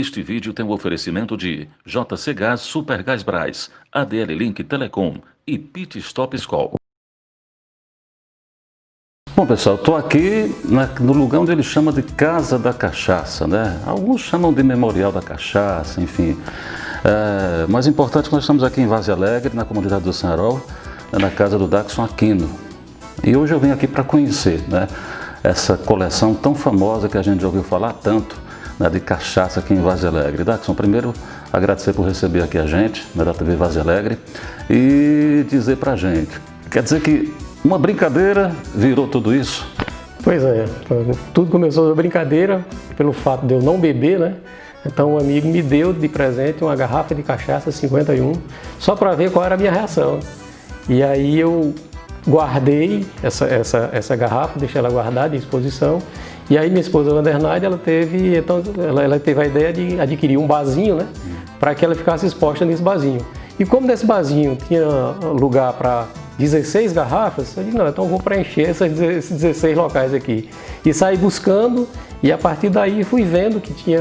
Este vídeo tem um oferecimento de JC Gás Supergás Brás, ADL Link Telecom e Pit Stop Skol. Bom, pessoal, estou aqui no lugar onde ele chama de Casa da Cachaça, né? Alguns chamam de Memorial da Cachaça, enfim. Mais importante é que nós estamos aqui em Várzea Alegre, na comunidade do Senharol, na casa do Daxson Aquino. E hoje eu vim aqui para conhecer, né, essa coleção tão famosa que a gente já ouviu falar tanto, né, de cachaça aqui em Várzea Alegre. Daxson, primeiro agradecer por receber aqui a gente, né, da TV Várzea Alegre, e dizer pra gente, quer dizer que uma brincadeira virou tudo isso? Pois é, tudo começou da brincadeira, pelo fato de eu não beber, né? Então um amigo me deu de presente uma garrafa de cachaça 51, só para ver qual era a minha reação. E aí eu guardei essa garrafa, deixei ela guardada em exposição. E aí minha esposa Wandernide, ela teve a ideia de adquirir um vasinho, né? Para que ela ficasse exposta nesse vasinho. E como nesse vasinho tinha lugar para 16 garrafas, eu disse, não, então eu vou preencher esses 16 locais aqui. E saí buscando, e a partir daí fui vendo que tinha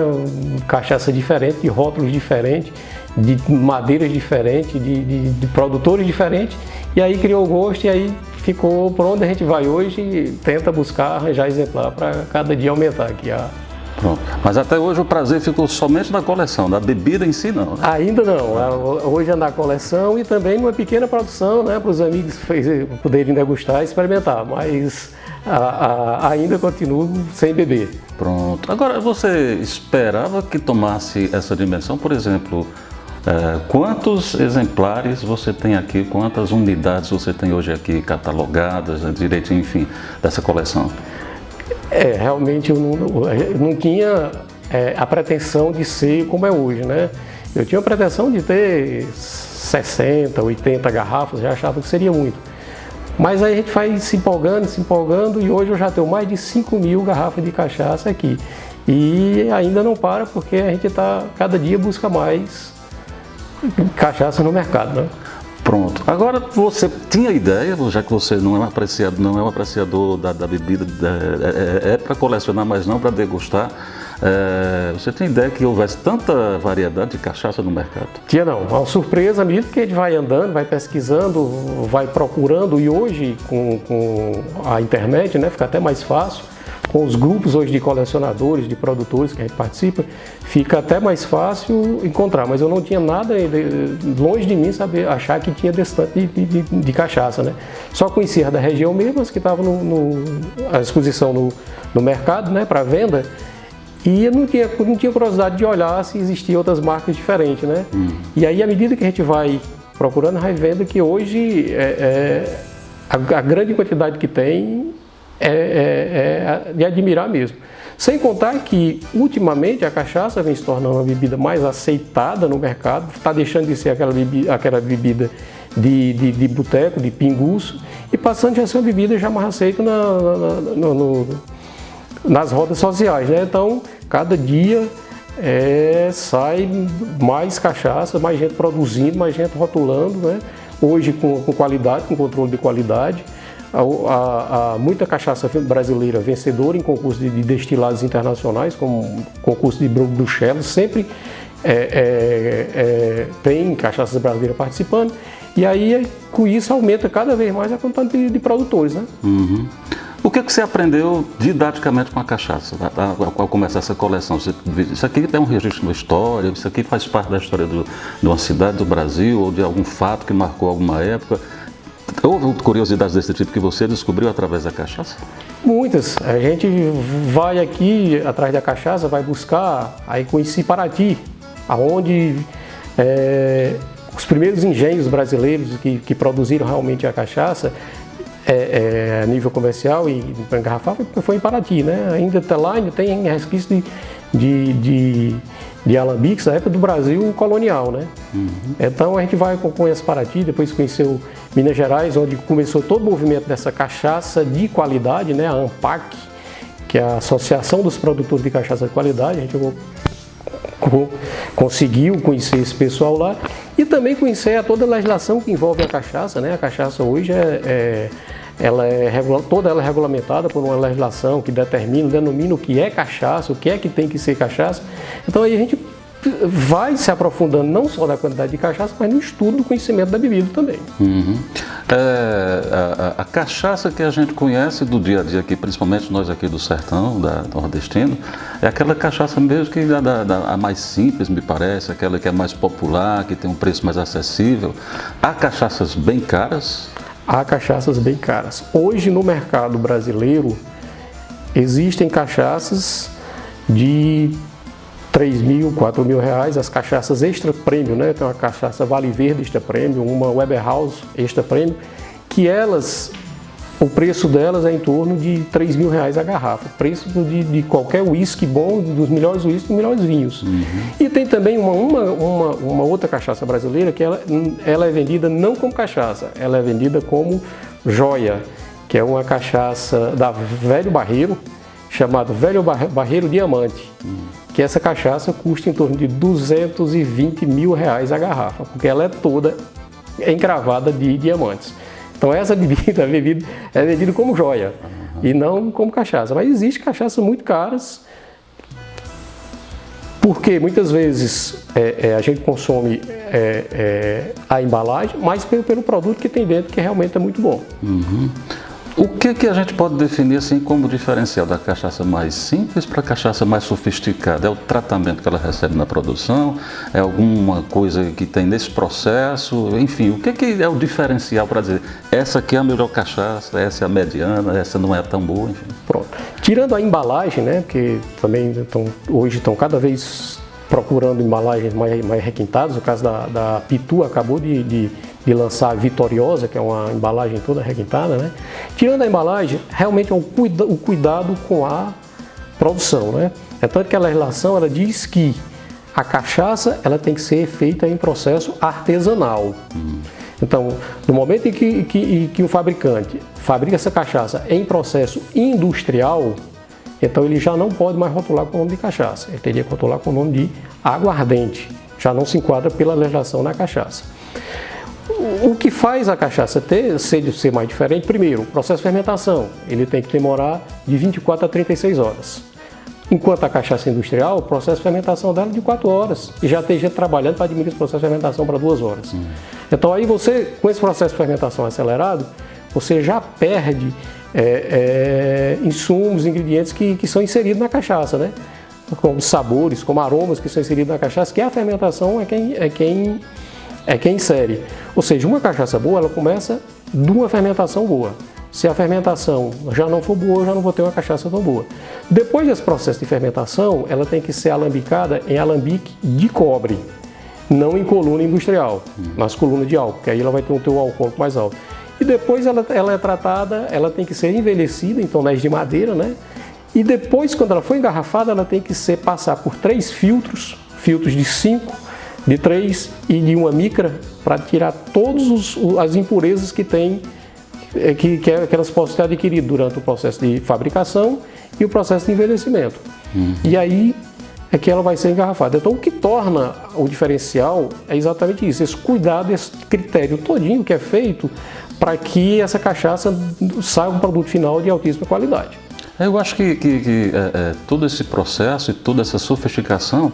cachaça diferente, de rótulos diferentes, de madeiras diferentes, de produtores diferentes, e aí criou o gosto, e aí ficou por onde a gente vai hoje e tenta buscar arranjar exemplar para cada dia aumentar aqui a... Pronto. Mas até hoje o prazer ficou somente na coleção, da bebida em si não, né? Ainda não, hoje é na coleção e também numa pequena produção, né, para os amigos poderem degustar e experimentar, mas ainda continuo sem beber. Pronto. Agora, você esperava que tomasse essa dimensão? Por exemplo, quantos exemplares você tem aqui, quantas unidades você tem hoje aqui catalogadas, direitinho, enfim, dessa coleção? Realmente eu não tinha a pretensão de ser como é hoje, né? Eu tinha a pretensão de ter 60, 80 garrafas, já achava que seria muito. Mas aí a gente vai se empolgando e hoje eu já tenho mais de 5.000 garrafas de cachaça aqui. E ainda não para porque a gente cada dia busca mais cachaça no mercado, né? Pronto. Agora, você tinha ideia, já que você não é um apreciador da bebida, para colecionar, mas não para degustar, você tinha ideia que houvesse tanta variedade de cachaça no mercado? Tinha não. Uma surpresa mesmo, que a gente vai andando, vai pesquisando, vai procurando, e hoje com a internet, né, fica até mais fácil. Com os grupos hoje de colecionadores, de produtores que a gente participa, fica até mais fácil encontrar, mas eu não tinha nada, longe de mim, achar que tinha desse tanto de cachaça, né? Só conhecia da região mesmo, as que estavam à exposição no mercado, né, para venda, e eu não tinha curiosidade de olhar se existiam outras marcas diferentes, né? E aí, à medida que a gente vai procurando, vai vendo que hoje a grande quantidade que tem é de admirar mesmo. Sem contar que, ultimamente, a cachaça vem se tornando uma bebida mais aceitada no mercado, está deixando de ser aquela bebida de boteco, de pinguço, e passando a ser uma bebida já mais aceita nas rodas sociais, né? Então, cada dia sai mais cachaça, mais gente produzindo, mais gente rotulando, né? Hoje com qualidade, com controle de qualidade. Há muita cachaça brasileira vencedora em concursos de destilados internacionais, como concurso de Bruxelas, sempre tem cachaças brasileiras participando, e aí com isso aumenta cada vez mais a quantidade de produtores, né? Uhum. O que você aprendeu didaticamente com a cachaça, ao começar essa coleção? Isso aqui tem um registro de uma história, isso aqui faz parte da história de uma cidade do Brasil, ou de algum fato que marcou alguma época? Houve curiosidades desse tipo que você descobriu através da cachaça? Muitas. A gente vai aqui atrás da cachaça, vai buscar, aí conheci Paraty, onde os primeiros engenhos brasileiros que produziram realmente a cachaça a nível comercial e engarrafável foi em Paraty, né? Ainda tem resquício de alambiques da época do Brasil colonial, né? Então a gente conhece Paraty, depois conheceu Minas Gerais, onde começou todo o movimento dessa cachaça de qualidade, né? A ANPAC, que é a Associação dos Produtores de Cachaça de Qualidade. A gente conseguiu conhecer esse pessoal lá e também conhecer toda a legislação que envolve a cachaça, né? A cachaça hoje toda ela é regulamentada por uma legislação que denomina o que é cachaça, o que é que tem que ser cachaça. Então aí a gente vai se aprofundando não só na quantidade de cachaça, mas no estudo do conhecimento da bebida também. Uhum. A cachaça que a gente conhece do dia a dia aqui, principalmente nós aqui do sertão, nordestino, é aquela cachaça mesmo que a mais simples, me parece, aquela que é mais popular, que tem um preço mais acessível. Há cachaças bem caras? Há cachaças bem caras. Hoje no mercado brasileiro existem cachaças de 3 mil, 4 mil reais, as cachaças extra premium, né? Tem uma cachaça Vale Verde extra premium, uma Weber House extra premium, que o preço delas é em torno de 3 mil reais a garrafa, preço de qualquer uísque bom, dos melhores uísques, dos melhores vinhos. Uhum. E tem também uma outra cachaça brasileira que ela é vendida não como cachaça, ela é vendida como joia, que é uma cachaça da Velho Barreiro, chamada Velho Barreiro Diamante. Que essa cachaça custa em torno de 220 mil reais a garrafa, porque ela é toda encravada de diamantes. Então essa bebida é vendida como joia e não como cachaça. Mas existem cachaças muito caras, porque muitas vezes a gente consome a embalagem, mas pelo produto que tem dentro, que realmente é muito bom. Uhum. O que a gente pode definir assim como diferencial da cachaça mais simples para a cachaça mais sofisticada? É o tratamento que ela recebe na produção? É alguma coisa que tem nesse processo? Enfim, o que é o diferencial para dizer essa aqui é a melhor cachaça, essa é a mediana, essa não é tão boa? Enfim. Pronto. Tirando a embalagem, né, porque também hoje estão cada vez procurando embalagens mais requintadas. O caso da Pitu acabou de lançar a Vitoriosa, que é uma embalagem toda requintada, né? Tirando a embalagem, realmente é o cuidado com a produção, né? É tanto que a legislação ela diz que a cachaça ela tem que ser feita em processo artesanal. Então, no momento em que o fabricante fabrica essa cachaça em processo industrial, então ele já não pode mais rotular com o nome de cachaça, ele teria que rotular com o nome de aguardente, já não se enquadra pela legislação na cachaça. O que faz a cachaça ser mais diferente, primeiro, o processo de fermentação, ele tem que demorar de 24 a 36 horas. Enquanto a cachaça industrial, o processo de fermentação dela é de 4 horas, e já tem gente trabalhando para diminuir esse processo de fermentação para 2 horas. Então aí você, com esse processo de fermentação acelerado, você já perde insumos, ingredientes que são inseridos na cachaça, né? Como sabores, como aromas que são inseridos na cachaça, que a fermentação é quem insere. Ou seja, uma cachaça boa, ela começa de uma fermentação boa. Se a fermentação já não for boa, eu já não vou ter uma cachaça tão boa. Depois desse processo de fermentação, ela tem que ser alambicada em alambique de cobre, não em coluna industrial, mas coluna de álcool, que aí ela vai ter um teor alcoólico mais alto. E depois ela é tratada, ela tem que ser envelhecida em tonéis de madeira, né? E depois, quando ela for engarrafada, ela tem que passar por 3 filtros de 5, de 3 e de 1 micra, para tirar todas as impurezas que tem, que elas possam ser adquiridas durante o processo de fabricação e o processo de envelhecimento. E aí é que ela vai ser engarrafada. Então o que torna o diferencial é exatamente isso, esse cuidado, esse critério todinho que é feito para que essa cachaça saia um produto final de altíssima qualidade. Eu acho que todo esse processo e toda essa sofisticação,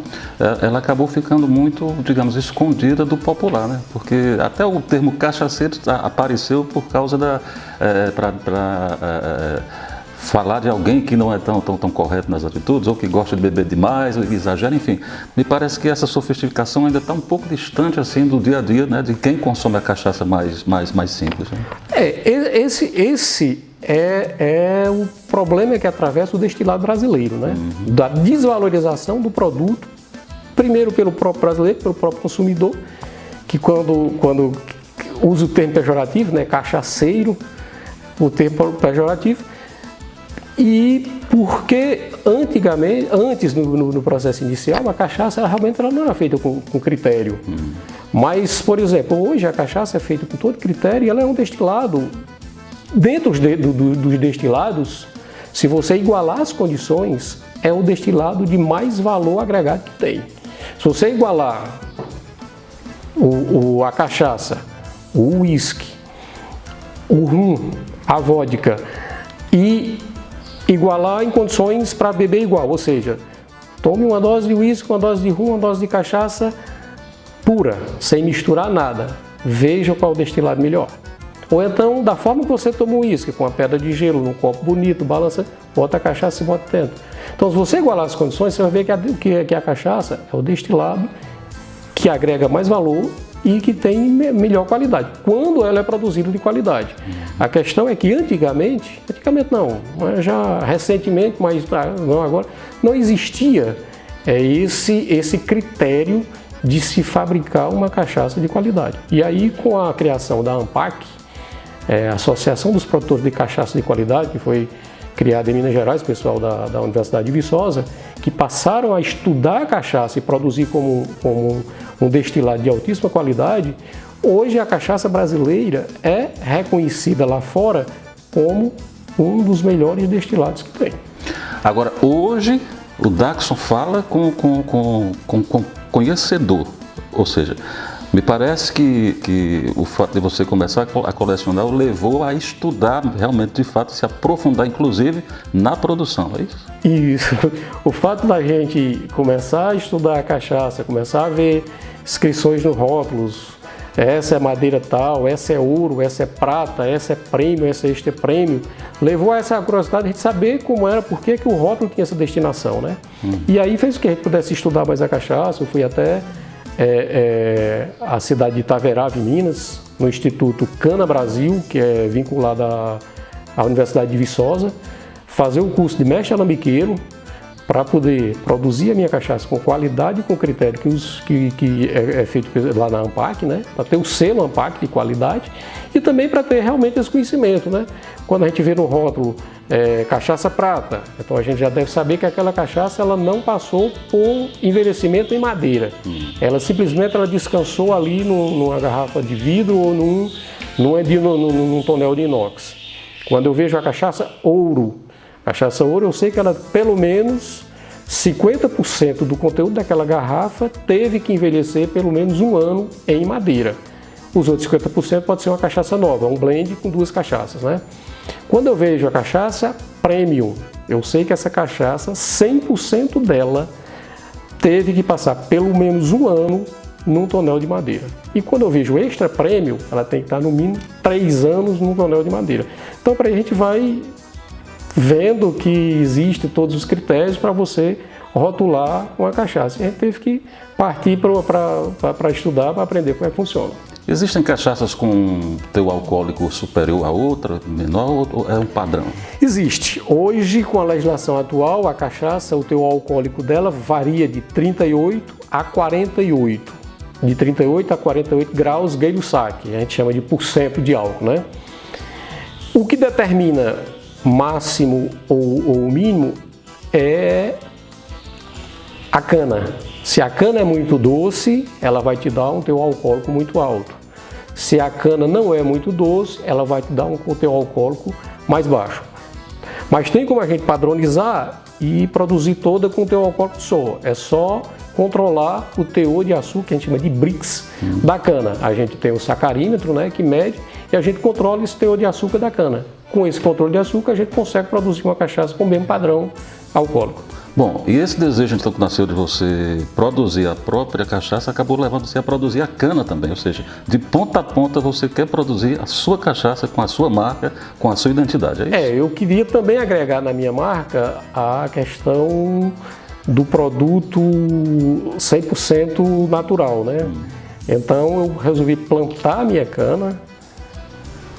ela acabou ficando muito, digamos, escondida do popular, né? Porque até o termo cachaceiro apareceu por causa falar de alguém que não é tão correto nas atitudes, ou que gosta de beber demais, ou que exagera, enfim. Me parece que essa sofisticação ainda está um pouco distante assim do dia a dia, né? De quem consome a cachaça mais simples. Né? Esse é o problema que atravessa o destilado brasileiro, né? Da desvalorização do produto, primeiro pelo próprio brasileiro, pelo próprio consumidor, que quando usa o termo pejorativo, né? Cachaceiro, o termo pejorativo, e porque antes no processo inicial, a cachaça realmente não era feita com critério. Mas, por exemplo, hoje a cachaça é feita com todo critério e ela é um destilado. Dentro dos destilados, se você igualar as condições, é o destilado de mais valor agregado que tem. Se você igualar a cachaça, o uísque, o rum, a vodka e igualar em condições para beber igual, ou seja, tome uma dose de uísque, uma dose de rum, uma dose de cachaça pura, sem misturar nada. Veja qual é o destilado melhor. Ou então, da forma que você toma o uísque, com a pedra de gelo, num copo bonito, balança, bota a cachaça e bota dentro. Então, se você igualar as condições, você vai ver que a cachaça é o destilado que agrega mais valor e que tem melhor qualidade, quando ela é produzida de qualidade. A questão é que antigamente não, mas já recentemente, mas não agora, não existia esse critério de se fabricar uma cachaça de qualidade. E aí, com a criação da ANPAC, a Associação dos Produtores de Cachaça de Qualidade, que foi criada em Minas Gerais, pessoal da Universidade de Viçosa, que passaram a estudar a cachaça e produzir como um destilado de altíssima qualidade, hoje a cachaça brasileira é reconhecida lá fora como um dos melhores destilados que tem. Agora, hoje, o Daxon fala com conhecedor, ou seja, me parece que o fato de você começar a colecionar o levou a estudar realmente, de fato, se aprofundar, inclusive, na produção, é isso? Isso. O fato da gente começar a estudar a cachaça, começar a ver inscrições nos rótulos, essa é madeira tal, essa é ouro, essa é prata, essa é prêmio, essa é extra prêmio, levou a essa curiosidade de a gente saber como era, por que o rótulo tinha essa destinação, né? E aí fez com que a gente pudesse estudar mais a cachaça. Eu fui até a cidade de Itaverava, em Minas, no Instituto Cana Brasil, que é vinculado à Universidade de Viçosa, fazer o curso de mestre alambiqueiro para poder produzir a minha cachaça com qualidade e com critério que é feito lá na ANPAC, né? Para ter o selo ANPAC de qualidade e também para ter realmente esse conhecimento, né? Quando a gente vê no rótulo cachaça prata, então a gente já deve saber que aquela cachaça ela não passou por envelhecimento em madeira. Ela simplesmente descansou ali numa garrafa de vidro ou num tonel de inox. Quando eu vejo a cachaça ouro, eu sei que ela, pelo menos 50% do conteúdo daquela garrafa teve que envelhecer pelo menos 1 ano em madeira. Os outros 50% pode ser uma cachaça nova, um blend com 2 cachaças, né? Quando eu vejo a cachaça premium, eu sei que essa cachaça, 100% dela teve que passar pelo menos 1 ano num tonel de madeira. E quando eu vejo extra premium, ela tem que estar no mínimo 3 anos num tonel de madeira. Então, para a gente vai vendo que existem todos os critérios para você rotular uma cachaça. A gente teve que partir para estudar, para aprender como é que funciona. Existem cachaças com teor alcoólico superior a outra, menor, ou é um padrão? Existe. Hoje, com a legislação atual, a cachaça, o teor alcoólico dela varia de 38 a 48. De 38 a 48 graus Gay-Lussac, a gente chama de % de álcool, né? O que determina máximo ou mínimo é a cana. Se a cana é muito doce, ela vai te dar um teor alcoólico muito alto. Se a cana não é muito doce, ela vai te dar um teor alcoólico mais baixo. Mas tem como a gente padronizar e produzir toda com teor alcoólico só. É só controlar o teor de açúcar, que a gente chama de Brix, da cana. A gente tem o sacarímetro, né, que mede, e a gente controla esse teor de açúcar da cana. Com esse controle de açúcar, a gente consegue produzir uma cachaça com o mesmo padrão alcoólico. Bom, e esse desejo então que nasceu de você produzir a própria cachaça acabou levando você a produzir a cana também, ou seja, de ponta a ponta você quer produzir a sua cachaça com a sua marca, com a sua identidade, é isso? Eu queria também agregar na minha marca a questão do produto 100% natural, né? Então eu resolvi plantar a minha cana,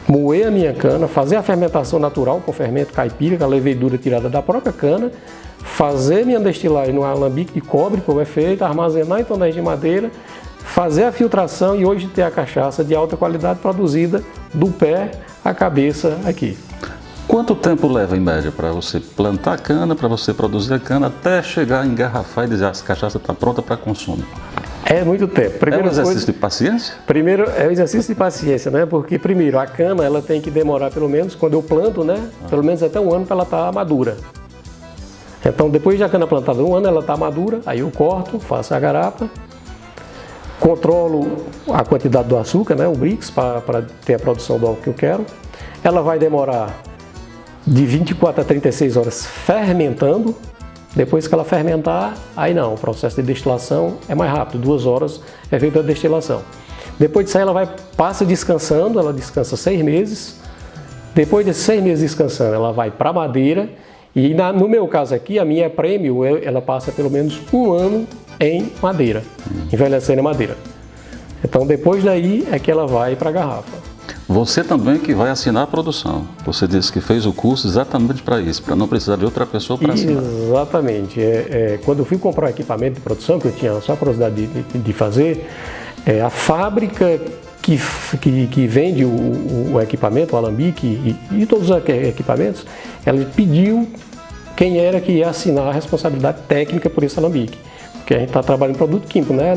moer a minha cana, fazer a fermentação natural com fermento caipira, com a levedura tirada da própria cana, fazer minha destilagem no alambique de cobre, como é feito, armazenar em tonéis de madeira, fazer a filtração e hoje ter a cachaça de alta qualidade produzida do pé à cabeça aqui. Quanto tempo leva, em média, para você plantar a cana, para você produzir a cana, até chegar a engarrafar e dizer a cachaça está pronta para consumo? É muito tempo. É um exercício de paciência? Primeiro, é um exercício de paciência, né? Porque, primeiro, a cana ela tem que demorar pelo menos, quando eu planto, né? Pelo menos até 1 ano para ela estar madura. Então, depois da cana plantada 1 ano, ela está madura, aí eu corto, faço a garapa, controlo a quantidade do açúcar, né? O Brix, para ter a produção do álcool que eu quero. ela vai demorar de 24 a 36 horas fermentando. Depois que ela fermentar, aí não, o processo de destilação é mais rápido, 2 horas é feita a destilação. Depois disso aí ela passa descansando, ela descansa 6 meses. Depois desses 6 meses descansando, ela vai para a madeira. E no meu caso aqui, a minha Premium, ela passa pelo menos 1 ano em madeira, envelhecendo em madeira. Então depois daí é que ela vai para a garrafa. Você também que vai assinar a produção. Você disse que fez o curso exatamente para isso, para não precisar de outra pessoa para assinar. Exatamente. Quando eu fui comprar equipamento de produção, que eu tinha só a curiosidade de fazer, a fábrica que vende o equipamento, o alambique e todos os equipamentos, ela pediu quem era que ia assinar a responsabilidade técnica por esse alambique. Porque a gente está trabalhando em produto químico, né?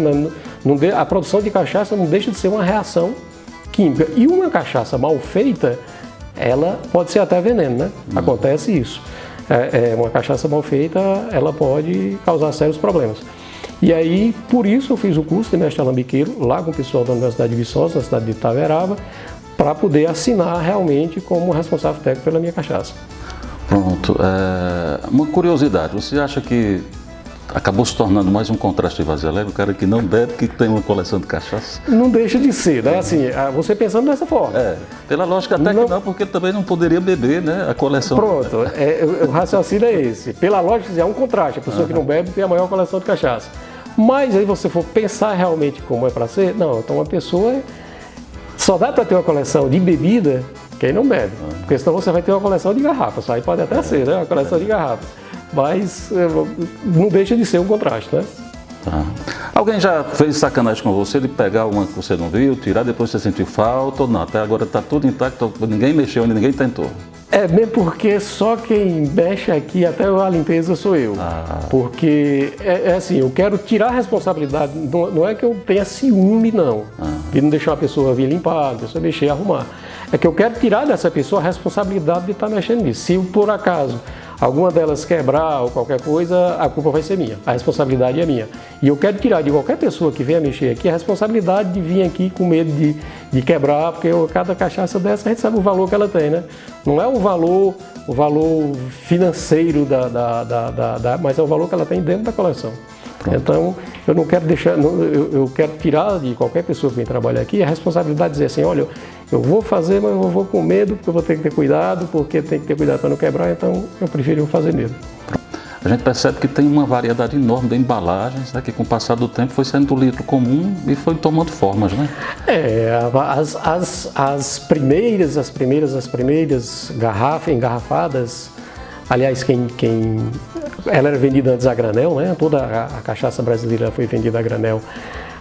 A produção de cachaça não deixa de ser uma reação química. E uma cachaça mal feita, ela pode ser até veneno, né? Acontece isso. Uma cachaça mal feita, ela pode causar sérios problemas. E aí, por isso eu fiz o curso de mestre alambiqueiro lá com o pessoal da Universidade de Viçosa, na cidade de Itaverava, para poder assinar realmente como responsável técnico pela minha cachaça. Pronto. Uma curiosidade, você acha que acabou se tornando mais um contraste de Várzea Alegre, o cara que não bebe, que tem uma coleção de cachaça? Não deixa de ser, né? Assim, você pensando dessa forma. Pela lógica até que não, porque ele também não poderia beber, né? A coleção. Pronto, o raciocínio é esse. Pela lógica, é um contraste. A pessoa que não bebe tem a maior coleção de cachaça. Mas aí você for pensar realmente como é para ser, não, então uma pessoa só dá para ter uma coleção de bebida quem não bebe. Porque senão você vai ter uma coleção de garrafas. Aí pode até ser, né? Uma coleção de garrafas. Mas não deixa de ser um contraste, né? Tá. Alguém já fez sacanagem com você de pegar uma que você não viu, tirar, depois você sentiu falta ou não? Até agora está tudo intacto, ninguém mexeu, ninguém tentou. Mesmo porque só quem mexe aqui, até a limpeza sou eu. Porque assim, eu quero tirar a responsabilidade, não é que eu tenha ciúme não, de não deixar a pessoa vir limpar, a pessoa mexer e arrumar. É que eu quero tirar dessa pessoa a responsabilidade de estar mexendo nisso. Se por acaso alguma delas quebrar ou qualquer coisa, a culpa vai ser minha, a responsabilidade é minha. E eu quero tirar de qualquer pessoa que venha mexer aqui a responsabilidade de vir aqui com medo de quebrar, porque cada cachaça dessa a gente sabe o valor que ela tem, né? Não é o valor financeiro mas é o valor que ela tem dentro da coleção. Pronto. Então, eu não quero deixar, eu quero tirar de qualquer pessoa que vem trabalhar aqui a responsabilidade de dizer assim, olha, eu vou fazer, mas eu vou com medo, porque eu vou ter que ter cuidado, porque tem que ter cuidado para não quebrar, então eu prefiro fazer mesmo. A gente percebe que tem uma variedade enorme de embalagens, né, que com o passar do tempo foi saindo do litro comum e foi tomando formas, né? As primeiras garrafas, engarrafadas, aliás, ela era vendida antes a granel, né? Toda a cachaça brasileira foi vendida a granel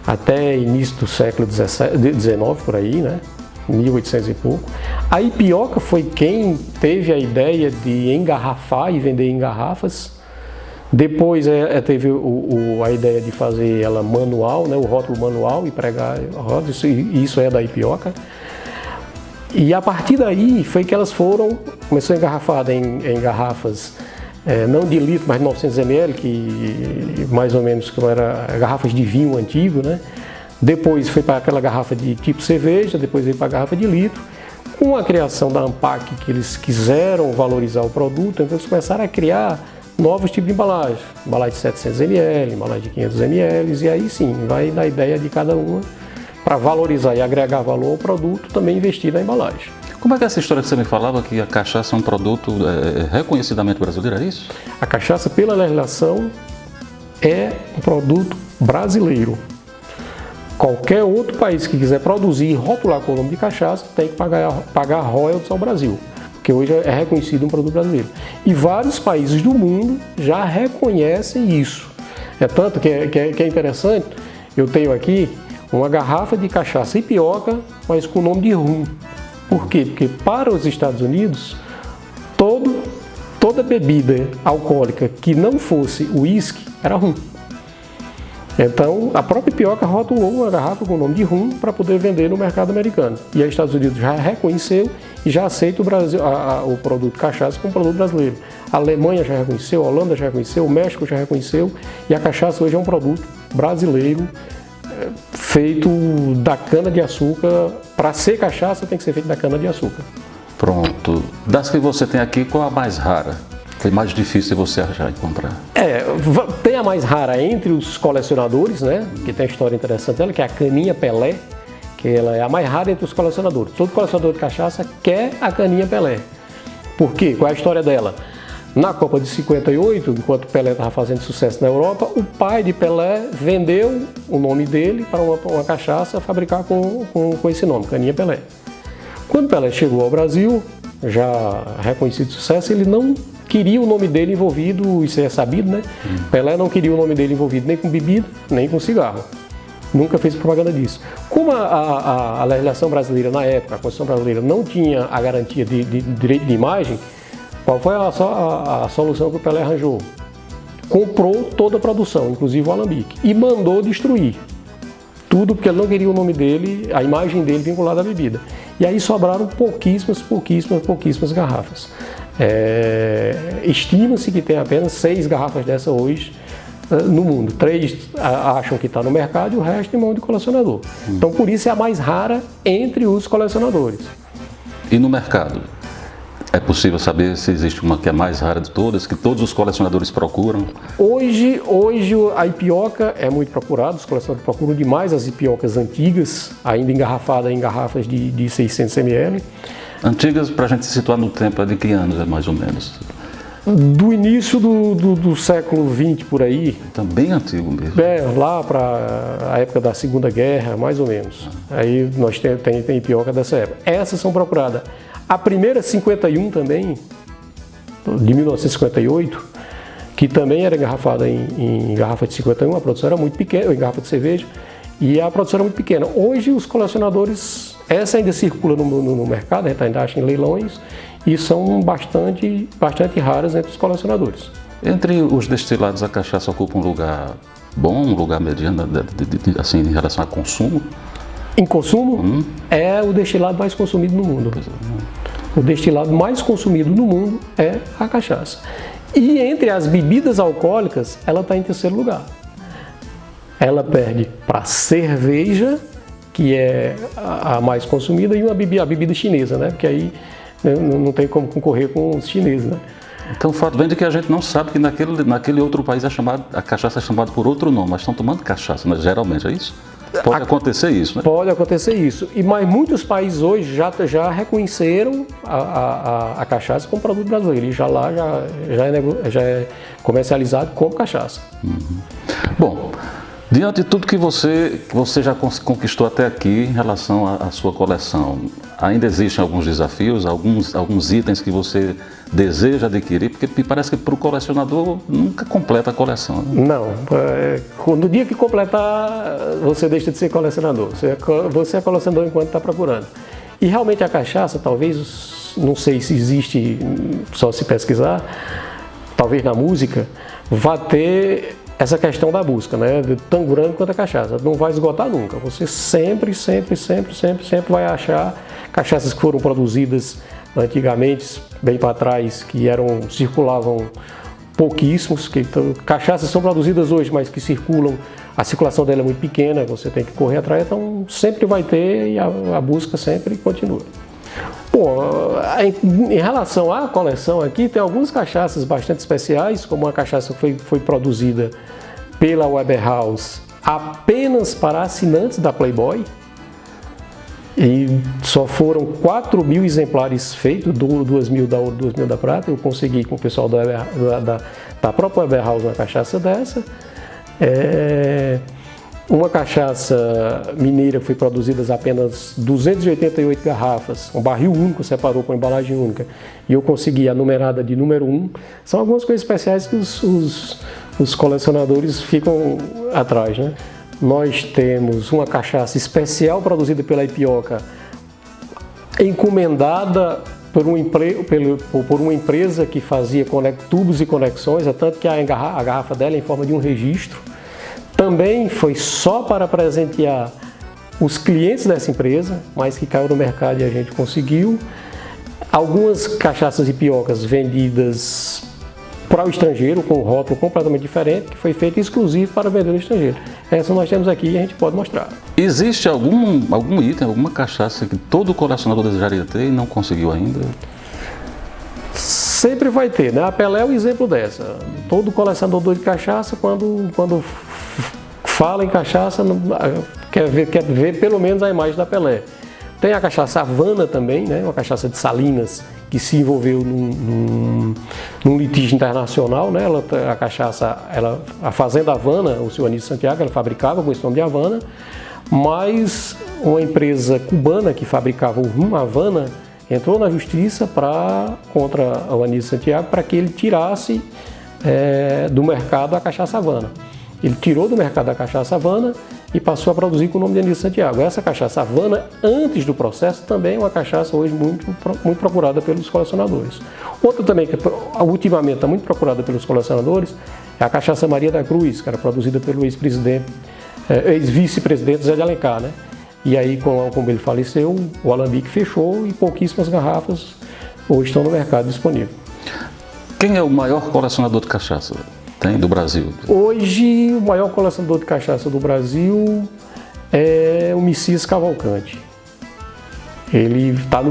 até início do século XIX, por aí, né? 1800 e pouco. A Ipioca foi quem teve a ideia de engarrafar e vender em garrafas. Depois teve a ideia de fazer ela manual, né? O rótulo manual e pregar a rótulo, isso é da Ipioca. E a partir daí foi que elas começou engarrafada em garrafas, não de litro, mas de 900 ml, que mais ou menos que era garrafas de vinho antigo, né? Depois foi para aquela garrafa de tipo cerveja, depois veio para a garrafa de litro. Com a criação da ANPAC, que eles quiseram valorizar o produto, então eles começaram a criar novos tipos de embalagem. Embalagem de 700 ml, embalagem de 500 ml, e aí sim, vai na ideia de cada uma, para valorizar e agregar valor ao produto, também investir na embalagem. Como é que é essa história que você me falava, que a cachaça é um produto reconhecidamente brasileiro, é isso? A cachaça, pela legislação, é um produto brasileiro. Qualquer outro país que quiser produzir e rotular com o nome de cachaça tem que pagar royalties ao Brasil, porque hoje é reconhecido um produto brasileiro. E vários países do mundo já reconhecem isso. É tanto que é interessante, eu tenho aqui uma garrafa de cachaça Ipioca, mas com o nome de rum. Por quê? Porque para os Estados Unidos, toda bebida alcoólica que não fosse uísque era rum. Então, a própria Ipioca rotulou uma garrafa com o nome de rum para poder vender no mercado americano. E os Estados Unidos já reconheceu e já aceita o produto cachaça como produto brasileiro. A Alemanha já reconheceu, a Holanda já reconheceu, o México já reconheceu, e a cachaça hoje é um produto brasileiro feito da cana-de-açúcar. Para ser cachaça tem que ser feito da cana-de-açúcar. Pronto. Das que você tem aqui, qual a mais rara? Foi mais difícil de você achar e comprar? Tem a mais rara entre os colecionadores, né? Que tem uma história interessante dela, que é a caninha Pelé, que ela é a mais rara entre os colecionadores. Todo colecionador de cachaça quer a caninha Pelé. Por quê? Qual é a história dela? Na Copa de 58, enquanto Pelé estava fazendo sucesso na Europa, o pai de Pelé vendeu o nome dele para uma cachaça fabricar com esse nome, caninha Pelé. Quando Pelé chegou ao Brasil, já reconhecido sucesso, ele não queria o nome dele envolvido, isso é sabido, né? Pelé não queria o nome dele envolvido nem com bebida, nem com cigarro. Nunca fez propaganda disso. Como a legislação brasileira na época, a Constituição brasileira, não tinha a garantia de direito de imagem, qual foi a solução que o Pelé arranjou? Comprou toda a produção, inclusive o alambique, e mandou destruir. Tudo porque ele não queria o nome dele, a imagem dele vinculada à bebida. E aí sobraram pouquíssimas garrafas. Estima-se que tem apenas 6 garrafas dessa hoje no mundo. 3 acham que está no mercado e o resto em mão de colecionador. Então por isso é a mais rara entre os colecionadores. E no mercado? É possível saber se existe uma que é mais rara de todas, que todos os colecionadores procuram? Hoje a ipioca é muito procurada, os colecionadores procuram demais as ipiocas antigas, ainda engarrafadas em garrafas de 600 ml. Antigas, para a gente se situar no tempo, é de que anos, mais ou menos? Do início do século XX, por aí. Então, bem antigo mesmo. Lá para a época da Segunda Guerra, mais ou menos. Aí nós tem ipioca dessa época. Essas são procuradas. A primeira 51 também, de 1958, que também era engarrafada em garrafa de 51, a produção era muito pequena, em garrafa de cerveja, e a produção era muito pequena. Hoje os colecionadores, essa ainda circula no mercado, a gente ainda acha em leilões, e são bastante raras entre os colecionadores. Entre os destilados, a cachaça ocupa um lugar bom, um lugar mediano, assim, em relação a consumo? Em consumo, é o destilado mais consumido no mundo. O destilado mais consumido no mundo é a cachaça. E entre as bebidas alcoólicas, ela está em terceiro lugar. Ela perde para a cerveja, que é a mais consumida, e a bebida chinesa, né? Porque aí não tem como concorrer com os chineses, né? Então o fato vem de que a gente não sabe que naquele outro país a cachaça é chamada por outro nome, mas estão tomando cachaça, né? Geralmente, é isso? Pode acontecer isso, né? Pode acontecer isso. Mas muitos países hoje já reconheceram a cachaça como produto brasileiro. E já é comercializado como cachaça. Bom, diante de tudo que você já conquistou até aqui em relação à sua coleção, ainda existem alguns desafios, alguns itens que você deseja adquirir, porque parece que para o colecionador nunca completa a coleção, né? Não, no dia que completar, você deixa de ser colecionador. Você é colecionador enquanto está procurando. E realmente a cachaça, talvez, não sei se existe, só se pesquisar, talvez na música, vá ter essa questão da busca, né? Tão grande quanto a cachaça. Não vai esgotar nunca. Você sempre vai achar cachaças que foram produzidas antigamente, bem para trás, que circulavam pouquíssimos. Cachaças são produzidas hoje, mas que circulam, a circulação dela é muito pequena, você tem que correr atrás, então sempre vai ter e a busca sempre continua. Bom, em relação à coleção aqui, tem algumas cachaças bastante especiais, como uma cachaça que foi produzida pela Weber House apenas para assinantes da Playboy, e só foram 4.000 exemplares feitos, 2.000 da ouro, 2.000 da prata. Eu consegui com o pessoal da própria Weber House uma cachaça dessa. Uma cachaça mineira que foi produzida apenas 288 garrafas, um barril único separou com embalagem única, e eu consegui a numerada de número 1. São algumas coisas especiais que os colecionadores ficam atrás, né? Nós temos uma cachaça especial produzida pela Ipioca, encomendada por uma empresa que fazia tubos e conexões, tanto que a garrafa dela é em forma de um registro. Também foi só para presentear os clientes dessa empresa, mas que caiu no mercado e a gente conseguiu. Algumas cachaças Ipiocas vendidas para o estrangeiro, com um rótulo completamente diferente, que foi feito exclusivo para vender no estrangeiro. Essa nós temos aqui e a gente pode mostrar. Existe algum item, alguma cachaça que todo colecionador desejaria ter e não conseguiu ainda? Sempre vai ter, né? A Pelé é o exemplo dessa. Todo colecionador de cachaça, quando fala em cachaça, quer ver pelo menos a imagem da Pelé. Tem a cachaça Havana também, né? Uma cachaça de Salinas, que se envolveu num litígio internacional, né? A Fazenda Havana, o seu Anísio Santiago, ela fabricava com esse nome de Havana, mas uma empresa cubana que fabricava o rum Havana entrou na justiça contra o Anísio Santiago para que ele tirasse do mercado a cachaça Havana. Ele tirou do mercado a cachaça Havana e passou a produzir com o nome de Anísio Santiago. Essa cachaça Havana, antes do processo, também é uma cachaça hoje muito procurada pelos colecionadores. Outra também que ultimamente está muito procurada pelos colecionadores é a cachaça Maria da Cruz, que era produzida pelo ex-vice-presidente Zé de Alencar, né? E aí, como ele faleceu, o alambique fechou e pouquíssimas garrafas hoje estão no mercado disponível. Quem é o maior colecionador de cachaça do Brasil? Hoje, o maior colecionador de cachaça do Brasil é o Messias Cavalcante. Ele está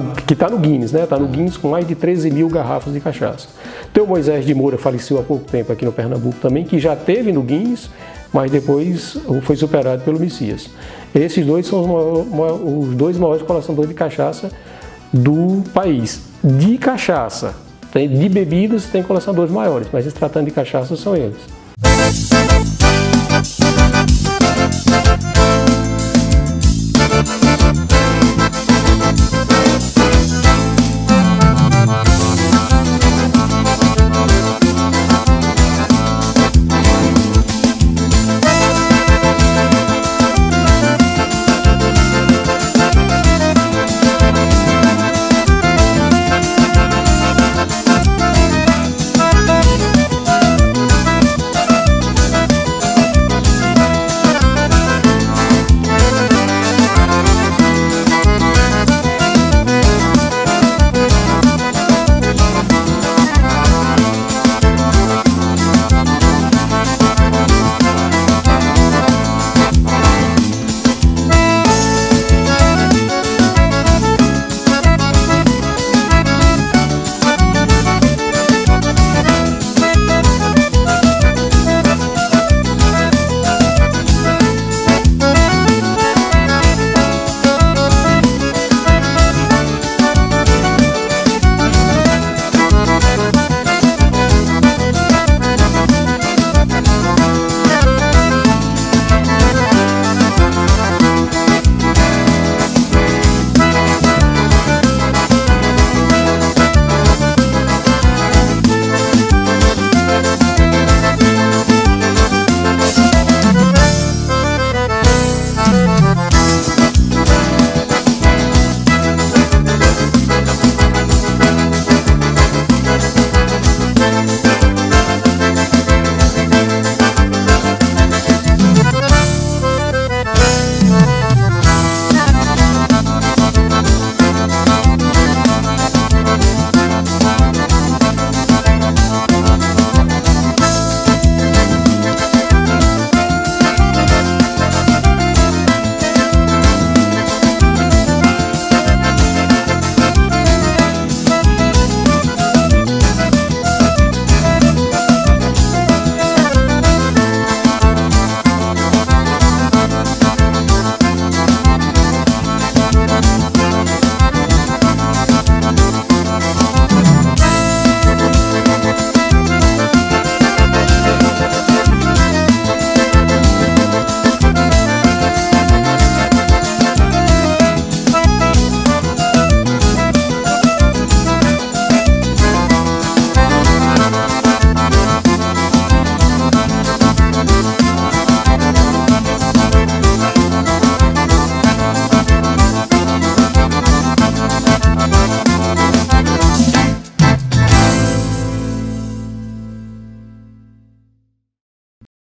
no Guinness, né? Está no Guinness com mais de 13 mil garrafas de cachaça. Tem o Moisés de Moura, faleceu há pouco tempo aqui no Pernambuco também, que já teve no Guinness, mas depois foi superado pelo Messias. Esses dois são os dois maiores colecionadores de cachaça do país. De cachaça, de bebidas tem colecionadores maiores, mas se tratando de cachaça são eles.